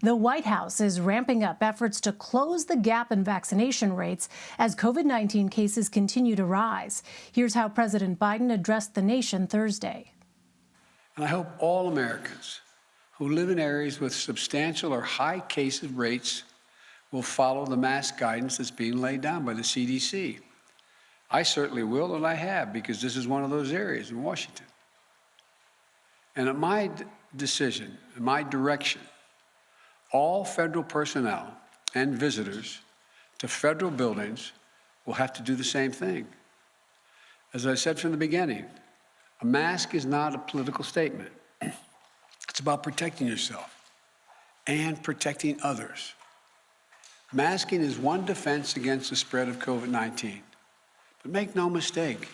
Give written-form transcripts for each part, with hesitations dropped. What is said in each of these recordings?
The White House is ramping up efforts to close the gap in vaccination rates as COVID-19 cases continue to rise. Here's how President Biden addressed the nation Thursday. And I hope all Americans who live in areas with substantial or high case rates will follow the mask guidance that's being laid down by the CDC. I certainly will, and I have, because this is one of those areas in Washington. And at my decision, my direction, all federal personnel and visitors to federal buildings will have to do the same thing. As I said from the beginning, a mask is not a political statement. It's about protecting yourself and protecting others. Masking is one defense against the spread of COVID-19. But make no mistake,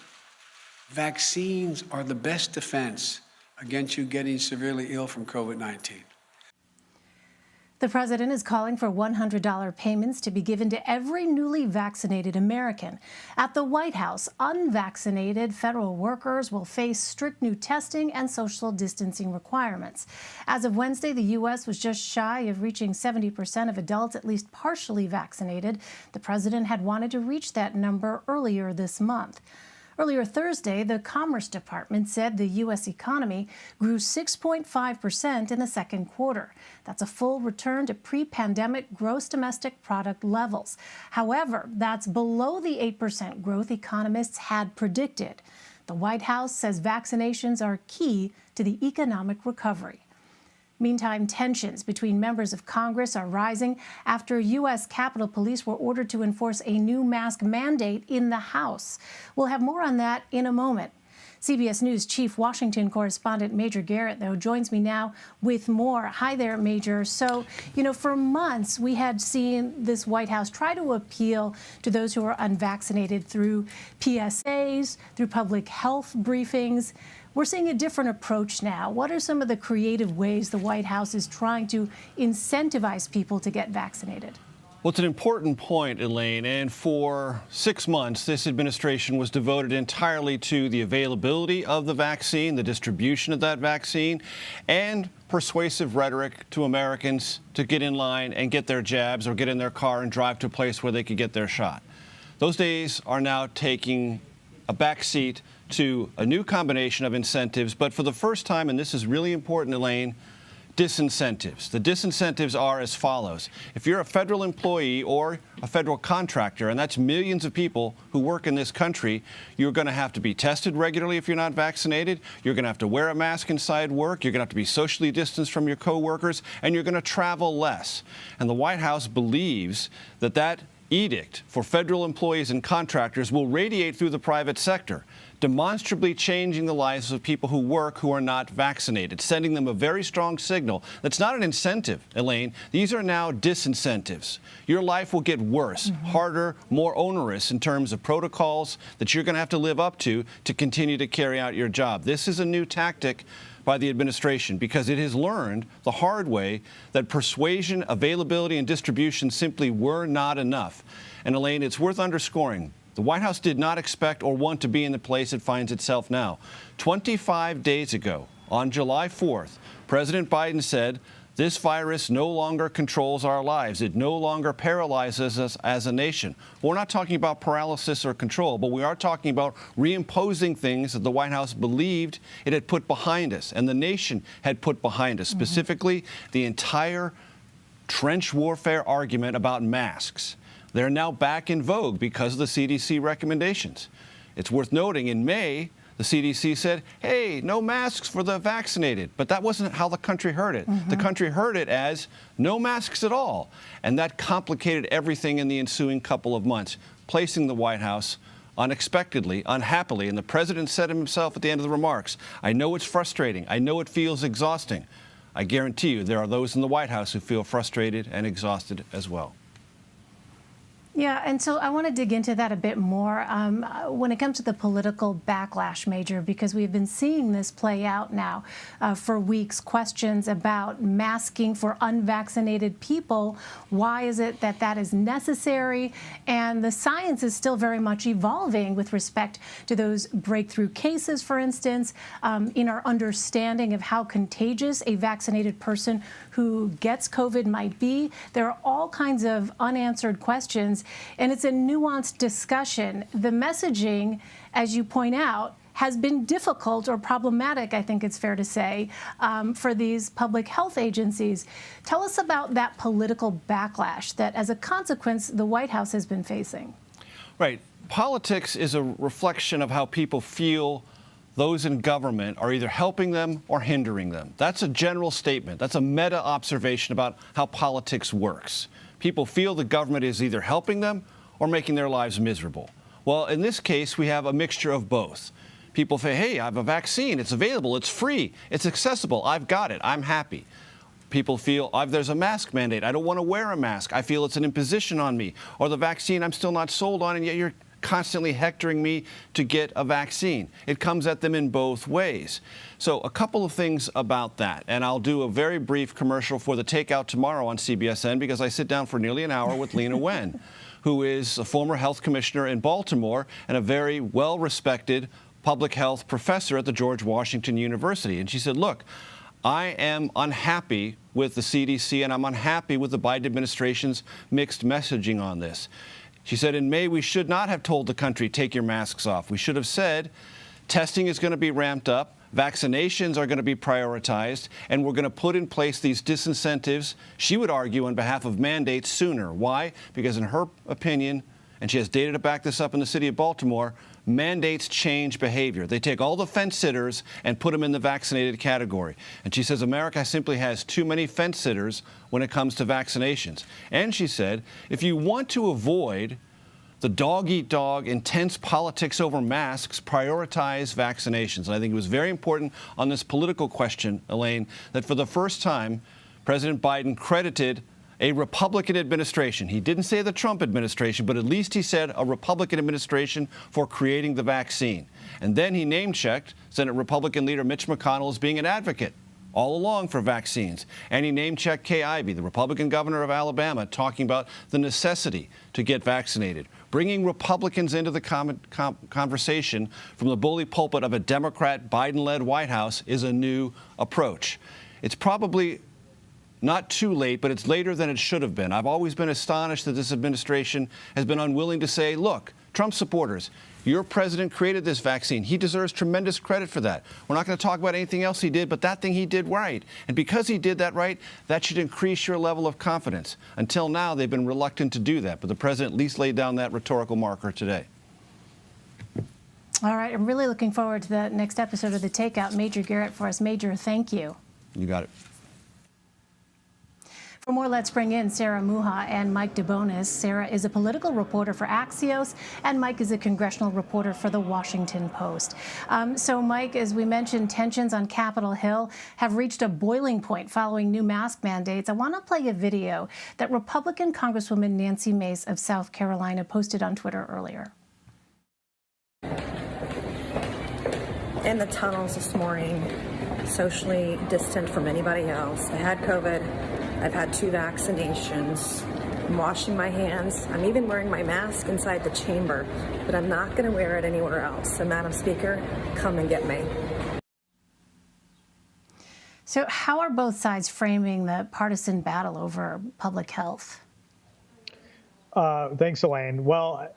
vaccines are the best defense against you getting severely ill from COVID-19. The president is calling for $100 payments to be given to every newly vaccinated American. At the White House, unvaccinated federal workers will face strict new testing and social distancing requirements. As of Wednesday, the U.S. was just shy of reaching 70% of adults at least partially vaccinated. The president had wanted to reach that number earlier this month. Earlier Thursday, the Commerce Department said the U.S. economy grew 6.5% in the second quarter. That's a full return to pre-pandemic gross domestic product levels. However, that's below the 8% growth economists had predicted. The White House says vaccinations are key to the economic recovery. Meantime, tensions between members of Congress are rising after U.S. Capitol Police were ordered to enforce a new mask mandate in the House. We'll have more on that in a moment. CBS News Chief Washington correspondent Major Garrett, though, joins me now with more. Hi there, Major. So, for months we had seen this White House try to appeal to those who are unvaccinated through PSAs, through public health briefings. We're seeing a different approach now. What are some of the creative ways the White House is trying to incentivize people to get vaccinated? Well, it's an important point, Elaine, and for 6 months, this administration was devoted entirely to the availability of the vaccine, the distribution of that vaccine, and persuasive rhetoric to Americans to get in line and get their jabs or get in their car and drive to a place where they could get their shot. Those days are now taking a backseat to a new combination of incentives, but for the first time, and this is really important, Elaine, disincentives. The disincentives are as follows. If you're a federal employee or a federal contractor, and that's millions of people who work in this country, you're going to have to be tested regularly if you're not vaccinated. You're going to have to wear a mask inside work. You're going to have to be socially distanced from your coworkers, and you're going to travel less. And the White House believes that that edict for federal employees and contractors will radiate through the private sector, demonstrably changing the lives of people who work who are not vaccinated, sending them a very strong signal. That's not an incentive, Elaine. These are now disincentives. Your life will get worse, harder, more onerous in terms of protocols that you're going to have to live up to continue to carry out your job. This is a new tactic by the administration because it has learned the hard way that persuasion, availability, and distribution simply were not enough. And Elaine, it's worth underscoring, the White House did not expect or want to be in the place it finds itself now. 25 days ago, on July 4th, President Biden said, this virus no longer controls our lives. It no longer paralyzes us as a nation. We're not talking about paralysis or control, but we are talking about reimposing things that the White House believed it had put behind us and the nation had put behind us, specifically the entire trench warfare argument about masks. They're now back in vogue because of the CDC recommendations. It's worth noting in May, the CDC said, hey, no masks for the vaccinated. But that wasn't how the country heard it. The country heard it as no masks at all. And that complicated everything in the ensuing couple of months, placing the White House unexpectedly, unhappily. And the president said himself at the end of the remarks, I know it's frustrating. I know it feels exhausting. I guarantee you there are those in the White House who feel frustrated and exhausted as well. Yeah, and so I want to dig into that a bit more when it comes to the political backlash, Major, because we've been seeing this play out now for weeks. Questions about masking for unvaccinated people. Why is it that that is necessary? And the science is still very much evolving with respect to those breakthrough cases, for instance, in our understanding of how contagious a vaccinated person who gets COVID might be. There are all kinds of unanswered questions. And it's a nuanced discussion. The messaging, as you point out, has been difficult or problematic, I think it's fair to say, for these public health agencies. Tell us about that political backlash that, as a consequence, the White House has been facing. Right. Politics is a reflection of how people feel those in government are either helping them or hindering them. That's a general statement. That's a meta observation about how politics works. People feel the government is either helping them or making their lives miserable. Well, in this case, we have a mixture of both. People say, hey, I have a vaccine. It's available. It's free. It's accessible. I've got it. I'm happy. People feel there's a mask mandate. I don't want to wear a mask. I feel it's an imposition on me. Or the vaccine I'm still not sold on, and yet you're constantly hectoring me to get a vaccine. It comes at them in both ways. So a couple of things about that, and I'll do a very brief commercial for the takeout tomorrow on CBSN because I sit down for nearly an hour with Leana Wen, who is a former health commissioner in Baltimore and a very well-respected public health professor at the George Washington University. And she said, look, I am unhappy with the CDC and I'm unhappy with the Biden administration's mixed messaging on this. She said, in May, we should not have told the country, take your masks off. We should have said, testing is going to be ramped up, vaccinations are going to be prioritized, and we're going to put in place these disincentives, she would argue, on behalf of mandates sooner. Why? Because in her opinion, and she has data to back this up in the city of Baltimore, mandates change behavior. They take all the fence sitters and put them in the vaccinated category. And she says America simply has too many fence sitters when it comes to vaccinations. And she said, if you want to avoid the dog-eat-dog, intense politics over masks, prioritize vaccinations. And I think it was very important on this political question, Elaine, that for the first time, President Biden credited a Republican administration. He didn't say the Trump administration, but at least he said a Republican administration for creating the vaccine. And then he name-checked Senate Republican leader Mitch McConnell as being an advocate all along for vaccines. And he name-checked Kay Ivey, the Republican governor of Alabama, talking about the necessity to get vaccinated. Bringing Republicans into the conversation from the bully pulpit of a Democrat Biden-led White House is a new approach. It's probably not too late, but it's later than it should have been. I've always been astonished that this administration has been unwilling to say, look, Trump supporters, your president created this vaccine. He deserves tremendous credit for that. We're not going to talk about anything else he did, but that thing he did right. And because he did that right, that should increase your level of confidence. Until now, they've been reluctant to do that, but the president at least laid down that rhetorical marker today. All right, I'm really looking forward to the next episode of The Takeout. Major Garrett for us. Major, thank you. You got it. For more, let's bring in Sarah Mucha and Mike Debonis. Sarah is a political reporter for Axios, and Mike is a congressional reporter for The Washington Post. So, Mike, as we mentioned, tensions on Capitol Hill have reached a boiling point following new mask mandates. I want to play a video that Republican Congresswoman Nancy Mace of South Carolina posted on Twitter earlier. In the tunnels this morning, socially distant from anybody else. I had COVID. I've had 2 vaccinations. I'm washing my hands. I'm even wearing my mask inside the chamber, but I'm not going to wear it anywhere else. So, Madam Speaker, come and get me. So how are both sides framing the partisan battle over public health? Thanks, Elaine. Well,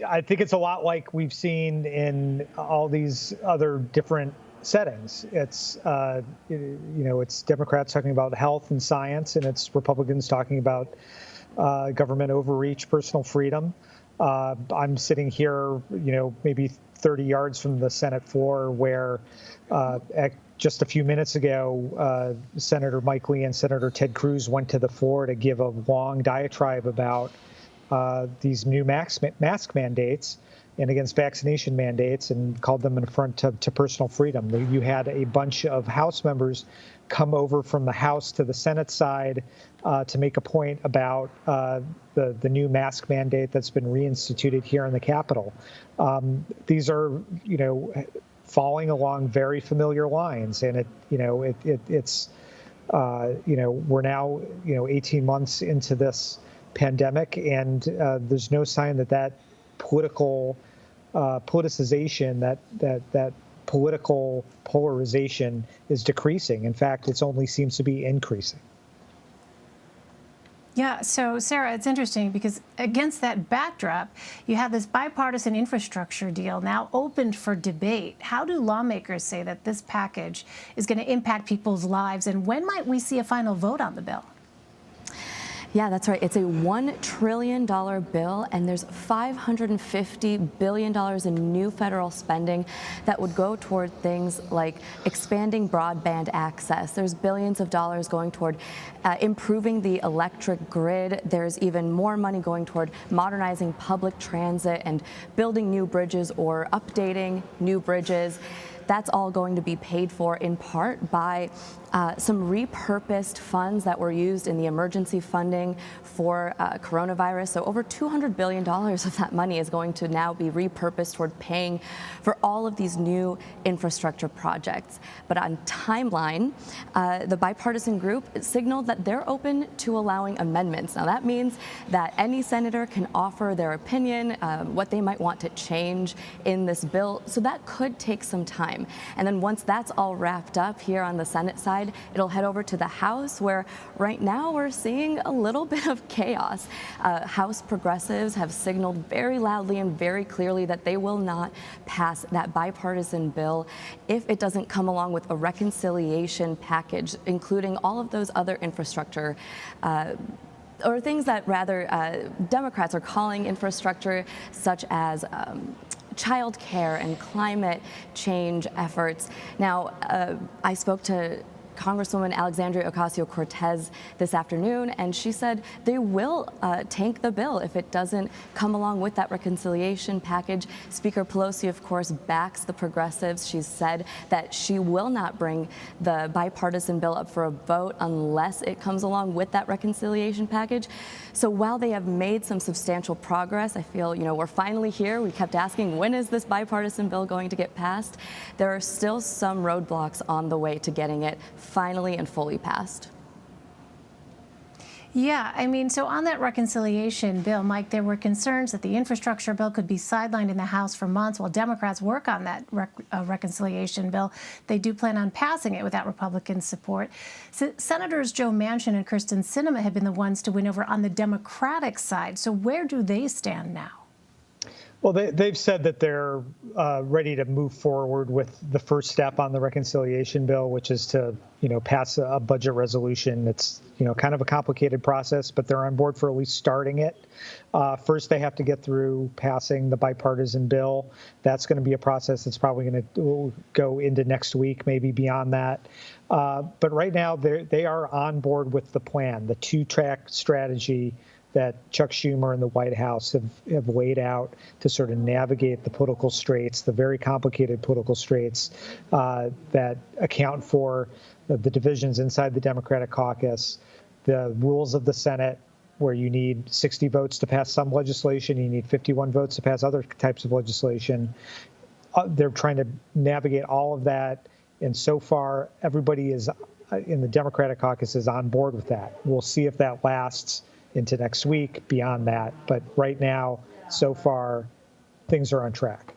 I think it's a lot like we've seen in all these other different settings. It's, it's Democrats talking about health and science, and it's Republicans talking about government overreach, personal freedom. I'm sitting here, maybe 30 yards from the Senate floor where just a few minutes ago, Senator Mike Lee and Senator Ted Cruz went to the floor to give a long diatribe about these new mask mandates. and against vaccination mandates and called them an affront to personal freedom. You had a bunch of House members come over from the House to the Senate side to make a point about the new mask mandate that's been reinstituted here in the Capitol. These are, falling along very familiar lines, and it's we're now 18 months into this pandemic, and there's no sign that politicization, that political polarization is decreasing. In fact, it only seems to be increasing. Yeah, so Sarah, it's interesting because against that backdrop, you have this bipartisan infrastructure deal now opened for debate. How do lawmakers say that this package is going to impact people's lives, and when might we see a final vote on the bill? Yeah, that's right. It's a $1 trillion bill, and there's $550 billion in new federal spending that would go toward things like expanding broadband access. There's billions of dollars going toward improving the electric grid. There's even more money going toward modernizing public transit and building new bridges or updating new bridges. That's all going to be paid for in part by some repurposed funds that were used in the emergency funding for coronavirus. So over $200 billion of that money is going to now be repurposed toward paying for all of these new infrastructure projects. But on timeline, the bipartisan group signaled that they're open to allowing amendments. Now that means that any senator can offer their opinion, what they might want to change in this bill. So that could take some time. And then once that's all wrapped up here on the Senate side, it'll head over to the House, where right now we're seeing a little bit of chaos. House progressives have signaled very loudly and very clearly that they will not pass that bipartisan bill if it doesn't come along with a reconciliation package, including all of those other infrastructure or things that rather Democrats are calling infrastructure, such as child care and climate change efforts. Now, I spoke to Congresswoman Alexandria Ocasio-Cortez this afternoon, and she said they will tank the bill if it doesn't come along with that reconciliation package. Speaker Pelosi, of course, backs the progressives. She said that she will not bring the bipartisan bill up for a vote unless it comes along with that reconciliation package. So while they have made some substantial progress, I feel, we're finally here. We kept asking, when is this bipartisan bill going to get passed? There are still some roadblocks on the way to getting it finally and fully passed. Yeah, I mean, so on that reconciliation bill, Mike, there were concerns that the infrastructure bill could be sidelined in the House for months while Democrats work on that reconciliation bill. They do plan on passing it without Republican support. So Senators Joe Manchin and Kyrsten Sinema have been the ones to win over on the Democratic side. So where do they stand now? Well, they've said that they're ready to move forward with the first step on the reconciliation bill, which is to, pass a budget resolution. It's, kind of a complicated process, but they're on board for at least starting it. First, they have to get through passing the bipartisan bill. That's going to be a process that's probably going to go into next week, maybe beyond that. But right now, they are on board with the plan, the two-track strategy that Chuck Schumer and the White House have laid out to sort of navigate the political straits, the very complicated political straits that account for the divisions inside the Democratic caucus, the rules of the Senate, where you need 60 votes to pass some legislation, you need 51 votes to pass other types of legislation. They're trying to navigate all of that, and so far, everybody is in the Democratic caucus is on board with that. We'll see if that lasts into next week, beyond that. But right now, so far, things are on track.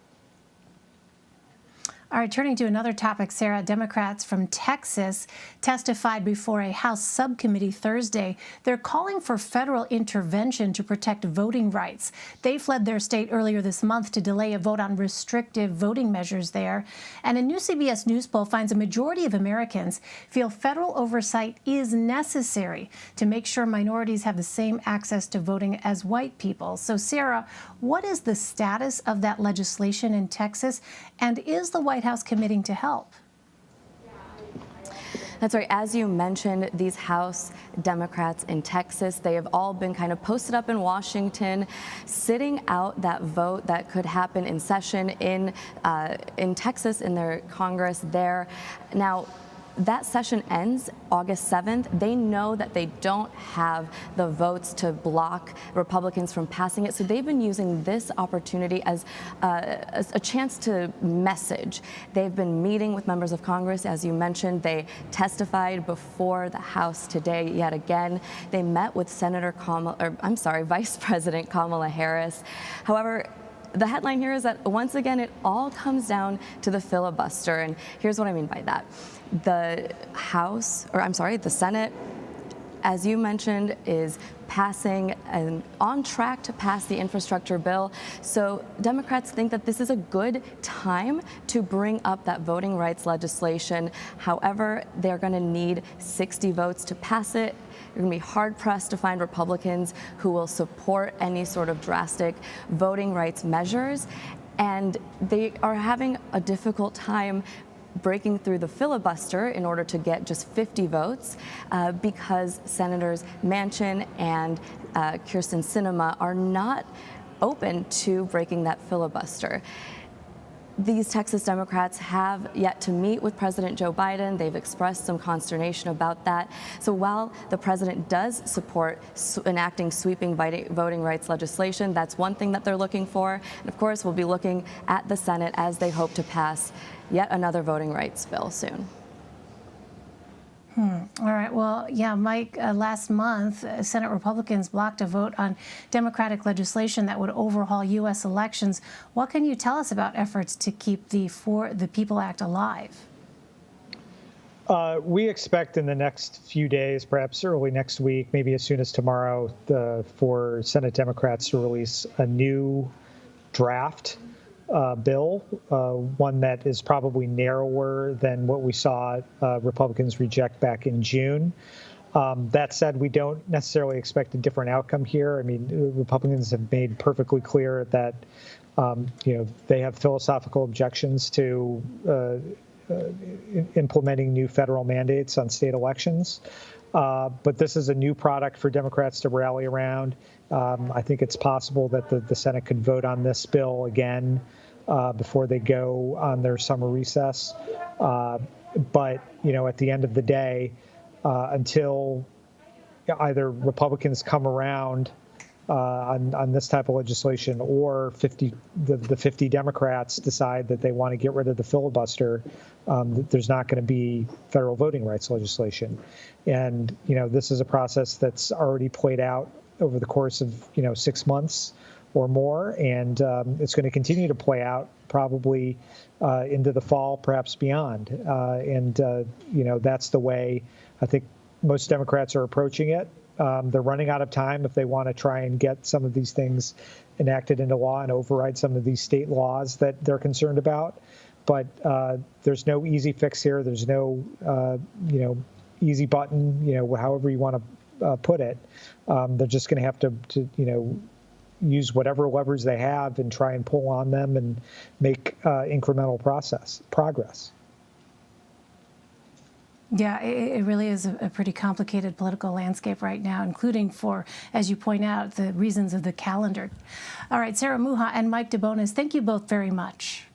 All right, turning to another topic, Sarah, Democrats from Texas testified before a House subcommittee Thursday. They're calling for federal intervention to protect voting rights. They fled their state earlier this month to delay a vote on restrictive voting measures there. And a new CBS News poll finds a majority of Americans feel federal oversight is necessary to make sure minorities have the same access to voting as white people. So, Sarah, what is the status of that legislation in Texas? And is the White House committing to help? That's right. As you mentioned, these House Democrats in Texas, they have all been kind of posted up in Washington, sitting out that vote that could happen in session in Texas, in their Congress there. Now, that session ends August 7th. They know that they don't have the votes to block Republicans from passing it, so they've been using this opportunity as a chance to message. They've been meeting with members of Congress, as you mentioned. They testified before the House today yet again. They met with Vice President Kamala Harris. However, the headline here is that once again, it all comes down to the filibuster, and here's what I mean by that. The Senate, as you mentioned, is passing and on track to pass the infrastructure bill. So Democrats think that this is a good time to bring up that voting rights legislation. However, they're going to need 60 votes to pass it. You're going to be hard-pressed to find Republicans who will support any sort of drastic voting rights measures. And they are having a difficult time breaking through the filibuster in order to get just 50 votes because Senators Manchin and Kyrsten Sinema are not open to breaking that filibuster. These Texas Democrats have yet to meet with President Joe Biden. They've expressed some consternation about that. So while the president does support enacting sweeping voting rights legislation, that's one thing that they're looking for. And of course, we'll be looking at the Senate as they hope to pass yet another voting rights bill soon. All right. Well, yeah, Mike, last month, Senate Republicans blocked a vote on Democratic legislation that would overhaul U.S. elections. What can you tell us about efforts to keep the For the People Act alive? We expect in the next few days, perhaps early next week, maybe as soon as tomorrow, for Senate Democrats to release a new draft bill, one that is probably narrower than what we saw Republicans reject back in June. That said, we don't necessarily expect a different outcome here. I mean, Republicans have made perfectly clear that they have philosophical objections to implementing new federal mandates on state elections. But this is a new product for Democrats to rally around. I think it's possible that the Senate could vote on this bill again before they go on their summer recess. But, at the end of the day, until either Republicans come around on this type of legislation or the 50 Democrats decide that they want to get rid of the filibuster, there's not going to be federal voting rights legislation. And, this is a process that's already played out over the course of, 6 months or more. And it's going to continue to play out probably into the fall, perhaps beyond. That's the way I think most Democrats are approaching it. They're running out of time if they want to try and get some of these things enacted into law and override some of these state laws that they're concerned about. But there's no easy fix here. There's no, easy button, however you want to put it. They're just going to have to use whatever levers they have and try and pull on them and make incremental progress. Yeah, it really is a pretty complicated political landscape right now, including for, as you point out, the reasons of the calendar. All right, Sarah Mucha and Mike Debonis, thank you both very much.